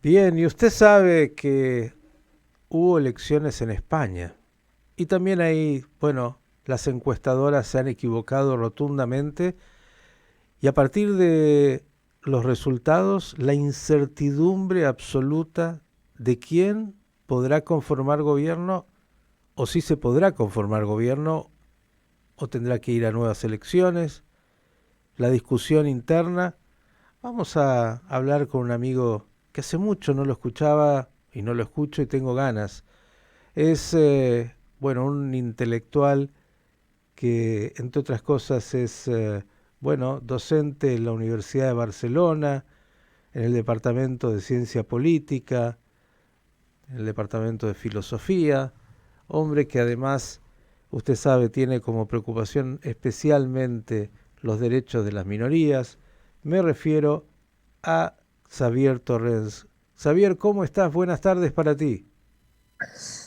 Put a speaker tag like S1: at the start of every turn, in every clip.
S1: Bien, y usted sabe que hubo elecciones en España y también ahí, bueno, las encuestadoras se han equivocado rotundamente y a partir de los resultados, la incertidumbre absoluta de quién podrá conformar gobierno o si se podrá conformar gobierno o tendrá que ir a nuevas elecciones, la discusión interna. Vamos a hablar con un amigo que hace mucho no lo escuchaba y no lo escucho y tengo ganas. Es, bueno, un intelectual que, entre otras cosas, es, bueno, docente en la Universidad de Barcelona, en el Departamento de Ciencia Política, en el Departamento de Filosofía, hombre que además, usted sabe, tiene como preocupación especialmente los derechos de las minorías. Me refiero a Xavier Torrens. Xavier, ¿cómo estás? Buenas tardes para ti.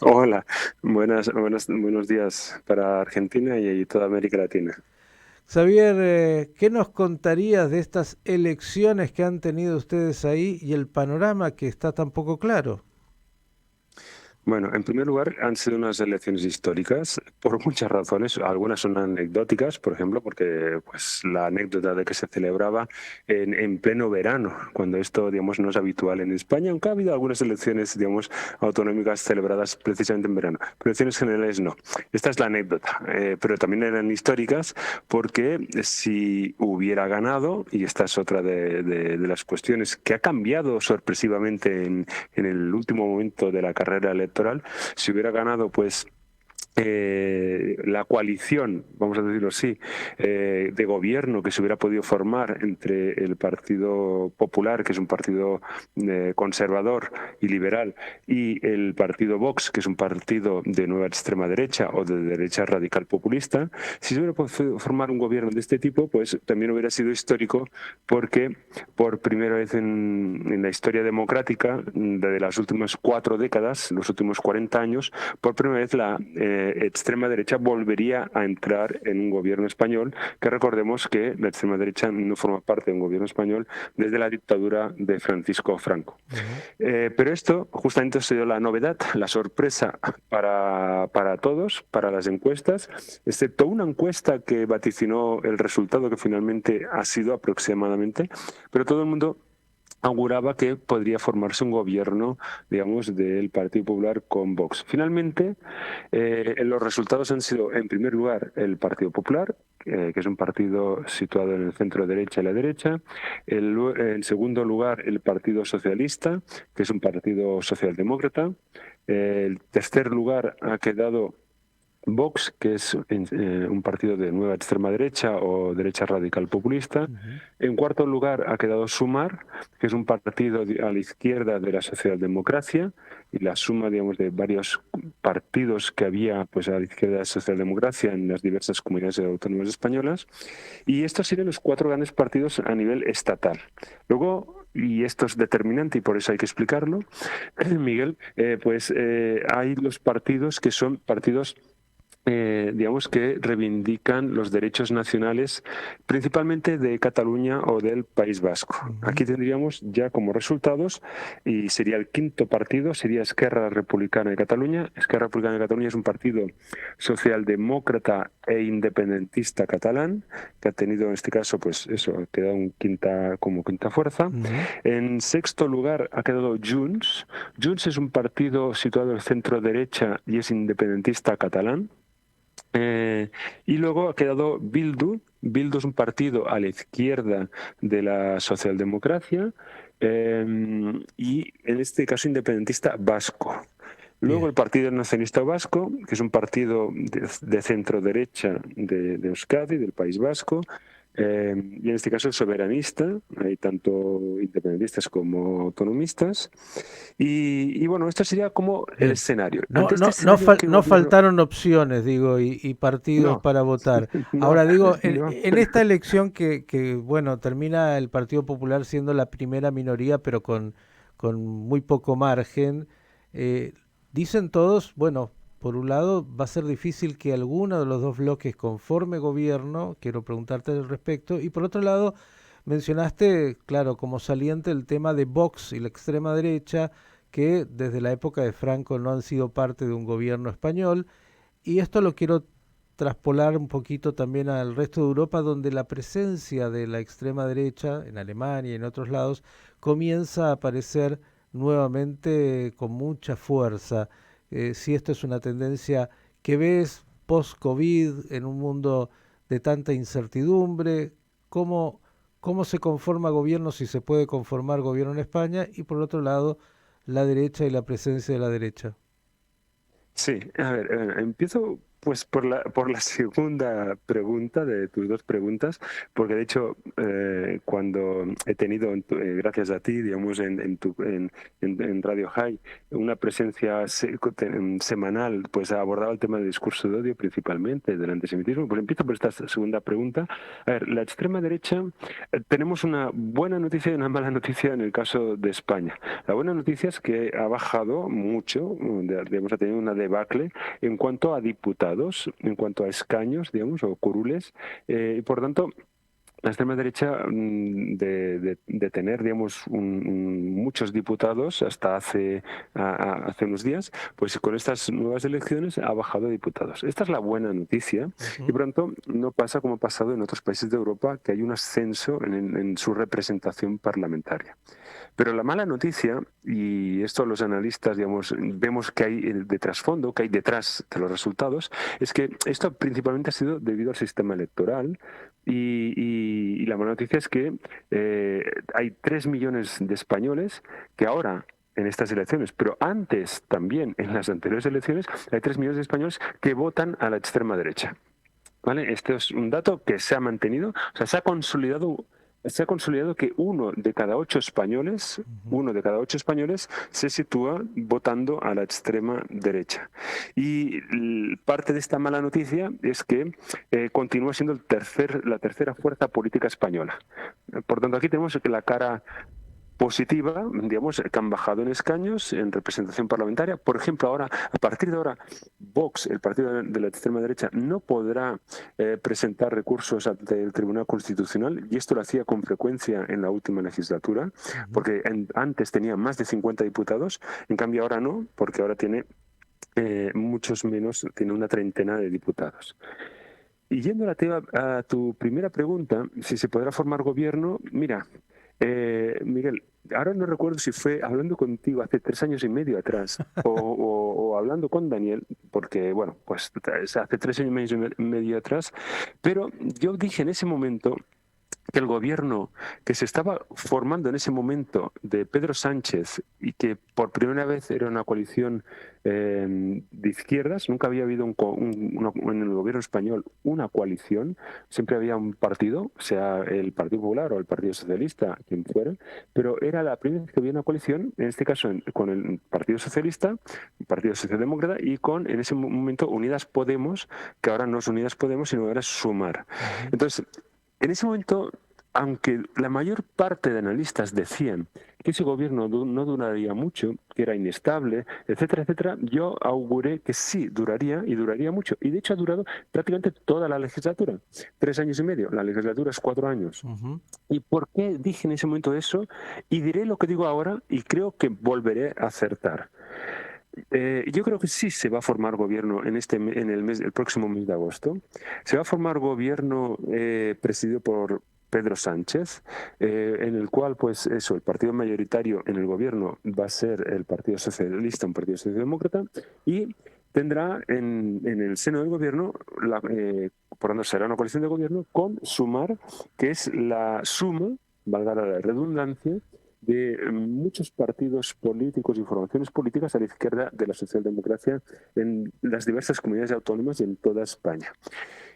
S2: Hola, buenos días para Argentina y toda América Latina.
S1: Xavier, ¿qué nos contarías de estas elecciones que han tenido ustedes ahí y el panorama que está tan poco claro?
S2: Bueno, en primer lugar, han sido unas elecciones históricas por muchas razones. Algunas son anecdóticas, por ejemplo, porque pues la anécdota de que se celebraba en pleno verano, cuando esto, digamos, no es habitual en España, aunque ha habido algunas elecciones, digamos, autonómicas celebradas precisamente en verano, pero elecciones generales no. Esta es la anécdota, pero también eran históricas porque si hubiera ganado, y esta es otra de las cuestiones que ha cambiado sorpresivamente en el último momento de la carrera electoral, si hubiera ganado, pues la coalición, vamos a decirlo así, de gobierno que se hubiera podido formar entre el Partido Popular, que es un partido conservador y liberal, y el partido Vox, que es un partido de nueva extrema derecha o de derecha radical populista, si se hubiera podido formar un gobierno de este tipo, pues también hubiera sido histórico porque por primera vez en la historia democrática de las últimas 4 décadas, los últimos 40 años, por primera vez la extrema derecha volvería a entrar en un gobierno español, que recordemos que la extrema derecha no forma parte de un gobierno español desde la dictadura de Francisco Franco.
S1: Ujú.
S2: Pero esto justamente ha sido la novedad, la sorpresa para todos, para las encuestas, excepto una encuesta que vaticinó el resultado que finalmente ha sido aproximadamente, pero todo el mundo auguraba que podría formarse un gobierno, digamos, del Partido Popular con Vox. Finalmente, los resultados han sido, en primer lugar, el Partido Popular, que es un partido situado en el centro derecha y la derecha. En segundo lugar, el Partido Socialista, que es un partido socialdemócrata. El tercer lugar ha quedado Vox, que es un partido de nueva extrema derecha o derecha radical populista.
S1: Ujú.
S2: En cuarto lugar ha quedado Sumar, que es un partido a la izquierda de la socialdemocracia y la suma, digamos, de varios partidos que había pues, a la izquierda de la socialdemocracia en las diversas comunidades autónomas españolas. Y estos serían los cuatro grandes partidos a nivel estatal. Luego, y esto es determinante y por eso hay que explicarlo, Miguel, hay los partidos que son partidos digamos que reivindican los derechos nacionales, principalmente de Cataluña o del País Vasco.
S1: Ujú.
S2: Aquí tendríamos ya como resultados, y sería el quinto partido, sería Esquerra Republicana de Cataluña. Esquerra Republicana de Cataluña es un partido socialdemócrata e independentista catalán, que ha tenido en este caso, pues eso, ha quedado como quinta fuerza.
S1: Ujú.
S2: En sexto lugar ha quedado Junts. Junts es un partido situado en el centro derecha y es independentista catalán. Eh, y luego ha quedado Bildu. Bildu es un partido a la izquierda de la socialdemocracia y en este caso independentista vasco. Luego
S1: Bien.
S2: el Partido Nacionalista Vasco, que es un partido de centro derecha de Euskadi, del País Vasco, y en este caso es soberanista, hay tanto independentistas como autonomistas. Y bueno, esto sería como el
S1: Bien.
S2: escenario.
S1: No,
S2: Ante este
S1: no, no,
S2: escenario, ¿qué
S1: no
S2: gobierno?
S1: faltaron opciones, digo, y partidos
S2: No,
S1: para votar.
S2: no,
S1: Ahora digo,
S2: no.
S1: en esta elección que, bueno, termina el Partido Popular siendo la primera minoría, pero con muy poco margen, eh, dicen todos, bueno, por un lado va a ser difícil que alguno de los dos bloques conforme gobierno, quiero preguntarte al respecto, y por otro lado, Mencionaste, claro, como saliente el tema de Vox y la extrema derecha, que desde la época de Franco no han sido parte de un gobierno español, y esto lo quiero traspolar un poquito también al resto de Europa, donde la presencia de la extrema derecha, en Alemania y en otros lados, comienza a aparecer nuevamente con mucha fuerza. Si esto es una tendencia que ves post-COVID en un mundo de tanta incertidumbre, ¿cómo, cómo se conforma gobierno, si se puede conformar gobierno en España? Y por otro lado, la derecha y la presencia de la derecha.
S2: Sí, a ver, empiezo pues por la segunda pregunta de tus dos preguntas, porque de hecho cuando he tenido, gracias a ti, digamos, en Radio High, una presencia semanal, pues abordaba el tema del discurso de odio principalmente, del antisemitismo. Pues empiezo por esta segunda pregunta. A ver, la extrema derecha, tenemos una buena noticia y una mala noticia en el caso de España. La buena noticia es que ha bajado mucho, digamos, ha tenido una debacle en cuanto a diputados, en cuanto a escaños, digamos, o curules, y por tanto la extrema derecha de tener, digamos, muchos diputados hasta hace unos días, pues con estas nuevas elecciones ha bajado de diputados. Esta es la buena noticia y
S1: Ujú.
S2: pronto no pasa como ha pasado en otros países de Europa, que hay un ascenso en su representación parlamentaria. Pero la mala noticia, y esto los analistas, digamos, vemos que hay de trasfondo, que hay detrás de los resultados, es que esto principalmente ha sido debido al sistema electoral y la mala noticia es que hay 3 millones de españoles que ahora en estas elecciones, pero antes también en las anteriores elecciones, hay 3 millones de españoles que votan a la extrema derecha. ¿Vale? Este es un dato que se ha mantenido, o sea, se ha consolidado que
S1: Ujú.
S2: uno de cada ocho españoles se sitúa votando a la extrema derecha. Y parte de esta mala noticia es que continúa siendo la tercera fuerza política española. Por tanto, aquí tenemos que la cara positiva, digamos, que han bajado en escaños, en representación parlamentaria. Por ejemplo, ahora, a partir de ahora, Vox, el partido de la extrema derecha, no podrá presentar recursos ante el Tribunal Constitucional, y esto lo hacía con frecuencia en la última legislatura,
S1: Ujú.
S2: porque antes tenía más de 50 diputados, en cambio ahora no, porque ahora tiene muchos menos, tiene una treintena de diputados. Y yendo a tu primera pregunta, si se podrá formar gobierno, mira, Miguel, ahora no recuerdo si fue hablando contigo hace 3 años y medio atrás o hablando con Daniel, porque, bueno, pues hace 3 años y medio atrás, pero yo dije en ese momento que el gobierno que se estaba formando en ese momento de Pedro Sánchez y que por primera vez era una coalición de izquierdas, nunca había habido en el gobierno español una coalición, siempre había un partido, sea el Partido Popular o el Partido Socialista, quien fuera, pero era la primera vez que había una coalición, en este caso con el Partido Socialista, el Partido Socialdemócrata y con, en ese momento, Unidas Podemos, que ahora no es Unidas Podemos, sino ahora es Sumar.
S1: Ujú.
S2: Entonces, en ese momento, aunque la mayor parte de analistas decían que ese gobierno no duraría mucho, que era inestable, etcétera, etcétera, yo auguré que sí duraría y duraría mucho. Y de hecho ha durado prácticamente toda la legislatura, 3 años y medio. La legislatura es 4 años.
S1: Ujú.
S2: ¿Y por qué dije en ese momento eso? Y diré lo que digo ahora y creo que volveré a acertar. Yo creo que sí se va a formar gobierno el próximo mes de agosto. Se va a formar gobierno presidido por Pedro Sánchez, en el cual, pues eso, el partido mayoritario en el gobierno va a ser el Partido Socialista, un partido socialdemócrata, y tendrá en el seno del gobierno, por lo tanto, será una coalición de gobierno con Sumar, que es la suma, valga la redundancia, de muchos partidos políticos y formaciones políticas a la izquierda de la socialdemocracia en las diversas comunidades autónomas y en toda España.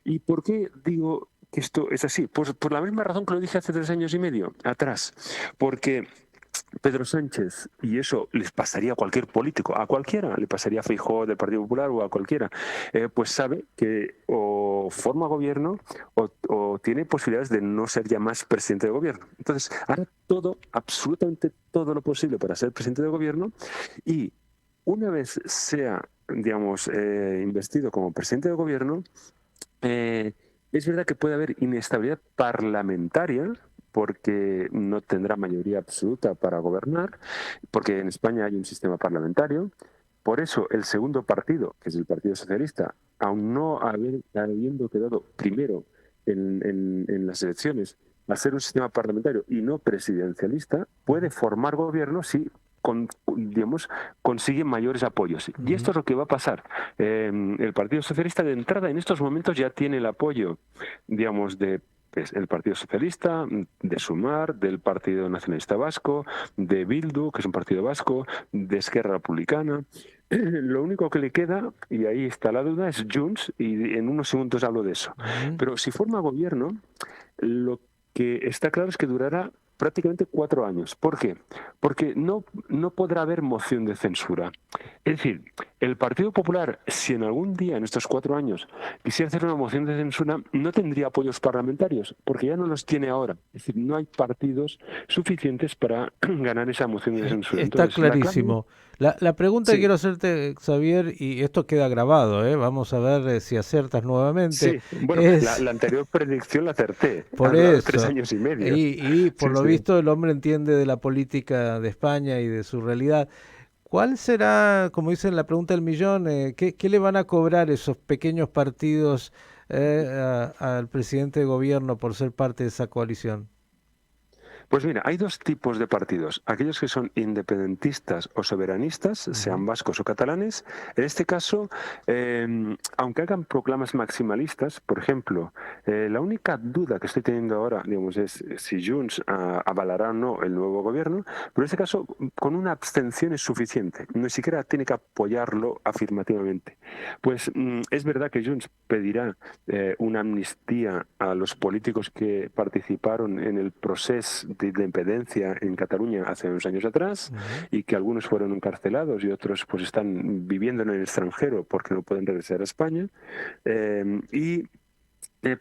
S2: ¿Y por qué digo que esto es así? Pues por la misma razón que lo dije hace 3 años y medio atrás, porque Pedro Sánchez, y eso les pasaría a cualquier político, a cualquiera, le pasaría a Feijóo del Partido Popular o a cualquiera, pues sabe que o forma gobierno o tiene posibilidades de no ser ya más presidente de gobierno. Entonces, hará todo, absolutamente todo lo posible para ser presidente de gobierno y una vez sea, digamos, investido como presidente de gobierno, es verdad que puede haber inestabilidad parlamentaria porque no tendrá mayoría absoluta para gobernar, porque en España hay un sistema parlamentario. Por eso el segundo partido, que es el Partido Socialista, aun no habiendo quedado primero en las elecciones, al ser un sistema parlamentario y no presidencialista, puede formar gobierno si digamos, consigue mayores apoyos. Y esto es lo que va a pasar. El Partido Socialista de entrada en estos momentos ya tiene el apoyo, digamos, de el Partido Socialista, de Sumar, del Partido Nacionalista Vasco, de Bildu, que es un partido vasco, de Esquerra Republicana. Lo único que le queda, y ahí está la duda, es Junts, y en unos segundos hablo de eso. Pero si forma gobierno, lo que está claro es que durará prácticamente 4 años. ¿Por qué? Porque no podrá haber moción de censura. Es decir, el Partido Popular, si en algún día en estos 4 años quisiera hacer una moción de censura, no tendría apoyos parlamentarios, porque ya no los tiene ahora. Es decir, no hay partidos suficientes para ganar esa moción de censura.
S1: Está
S2: Entonces,
S1: clarísimo. La pregunta que
S2: sí,
S1: quiero hacerte, Xavier, y esto queda grabado, vamos a ver si aciertas nuevamente,
S2: sí. Bueno,
S1: es
S2: la anterior predicción la acerté. Ha
S1: por
S2: durado 3
S1: eso.
S2: años y medio.
S1: Y por
S2: Sí,
S1: lo
S2: sí.
S1: visto el hombre entiende de la política de España y de su realidad. ¿Cuál será, como dicen la pregunta del millón, qué le van a cobrar esos pequeños partidos al presidente de gobierno por ser parte de esa coalición?
S2: Pues mira, hay dos tipos de partidos. Aquellos que son independentistas o soberanistas, sean
S1: Ujú.
S2: vascos o catalanes. En este caso, aunque hagan proclamas maximalistas, por ejemplo, la única duda que estoy teniendo ahora, digamos, es si Junts avalará o no el nuevo gobierno, pero en este caso, con una abstención es suficiente. Ni siquiera tiene que apoyarlo afirmativamente. Pues es verdad que Junts pedirá una amnistía a los políticos que participaron en el proceso de independencia en Cataluña hace unos años atrás
S1: Ujú.
S2: y que algunos fueron encarcelados y otros pues están viviendo en el extranjero porque no pueden regresar a España. Y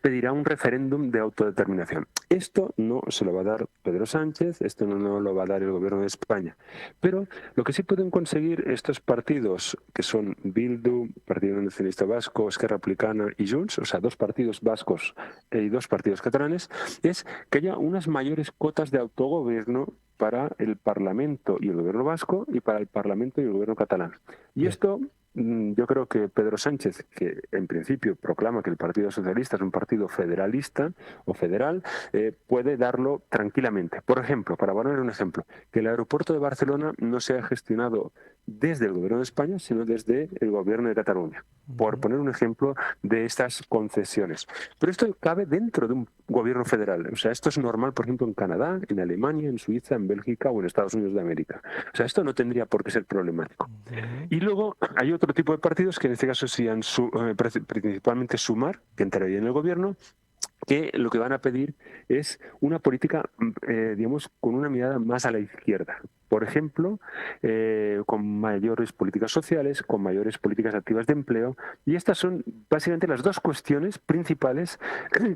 S2: pedirá un referéndum de autodeterminación. Esto no se lo va a dar Pedro Sánchez, esto no lo va a dar el gobierno de España. Pero lo que sí pueden conseguir estos partidos, que son Bildu, Partido Nacionalista Vasco, Esquerra Republicana y Junts, o sea, 2 partidos vascos y 2 partidos catalanes, es que haya unas mayores cotas de autogobierno para el Parlamento y el gobierno vasco y para el Parlamento y el gobierno catalán. Y
S1: Bien.
S2: esto yo creo que Pedro Sánchez, que en principio proclama que el Partido Socialista es un partido federalista o federal, puede darlo tranquilamente. Por ejemplo, para poner un ejemplo, que el aeropuerto de Barcelona no sea gestionado desde el gobierno de España, sino desde el gobierno de Cataluña, por
S1: Ujú.
S2: poner un ejemplo de estas concesiones. Pero esto cabe dentro de un gobierno federal. O sea, esto es normal, por ejemplo, en Canadá, en Alemania, en Suiza, en Bélgica o en Estados Unidos de América. O sea, esto no tendría por qué ser problemático.
S1: Ujú.
S2: Y luego hay otro tipo de partidos que en este caso serían principalmente Sumar, que entraría en el gobierno, que lo que van a pedir es una política, digamos, con una mirada más a la izquierda. Por ejemplo, con mayores políticas sociales, con mayores políticas activas de empleo. Y estas son básicamente las 2 cuestiones principales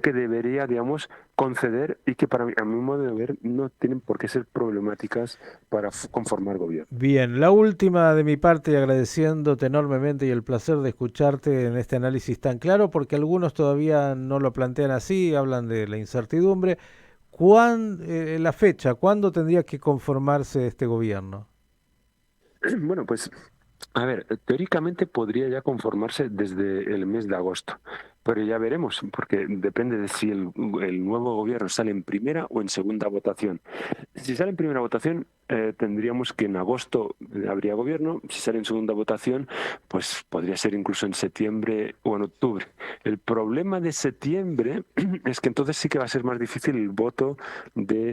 S2: que debería, digamos, conceder y que para mí, a mi modo de ver, no tienen por qué ser problemáticas para conformar gobierno.
S1: Bien, la última de mi parte y agradeciéndote enormemente y el placer de escucharte en este análisis tan claro, porque algunos todavía no lo plantean así, hablan de la incertidumbre. La fecha, ¿cuándo tendría que conformarse este gobierno?
S2: Bueno, pues a ver, teóricamente podría ya conformarse desde el mes de agosto, pero ya veremos, porque depende de si el nuevo gobierno sale en primera o en segunda votación. Si sale en primera votación, tendríamos que en agosto habría gobierno. Si sale en segunda votación, pues podría ser incluso en septiembre o en octubre. El problema de septiembre es que entonces sí que va a ser más difícil el voto de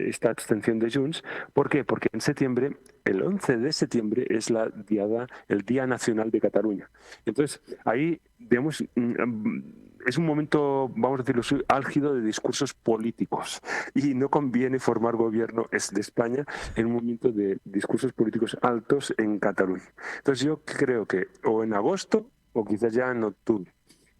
S2: esta abstención de Junts. ¿Por qué? Porque en septiembre, el 11 de septiembre, es el Día Nacional de Cataluña. Entonces, ahí, digamos, es un momento, vamos a decirlo así, álgido de discursos políticos y no conviene formar gobierno de España en un momento de discursos políticos altos en Cataluña. Entonces yo creo que o en agosto o quizás ya en octubre.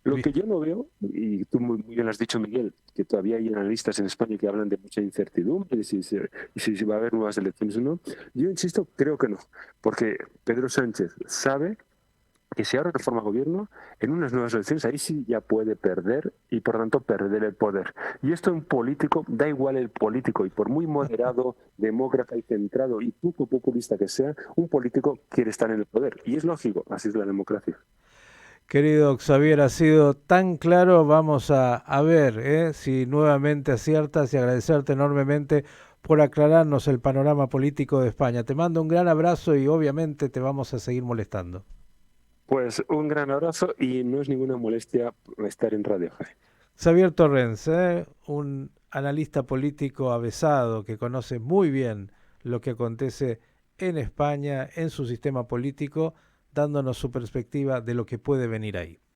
S2: Lo
S1: Bien.
S2: que yo no veo, y tú muy bien lo has dicho, Miguel, que todavía hay analistas en España que hablan de mucha incertidumbre de si va a haber nuevas elecciones o no, yo insisto, creo que no, porque Pedro Sánchez sabe que si ahora reforma gobierno, en unas nuevas elecciones ahí sí ya puede perder y por tanto perder el poder. Y esto en político, da igual el político, y por muy moderado, demócrata y centrado y poco populista que sea, un político quiere estar en el poder. Y es lógico, así es la democracia.
S1: Querido Xavier, ha sido tan claro. Vamos a ver si nuevamente aciertas y agradecerte enormemente por aclararnos el panorama político de España. Te mando un gran abrazo y obviamente te vamos a seguir molestando.
S2: Pues un gran abrazo y no es ninguna molestia estar en Radio Jaén.
S1: Xavier Torrens, un analista político avesado que conoce muy bien lo que acontece en España, en su sistema político, dándonos su perspectiva de lo que puede venir ahí.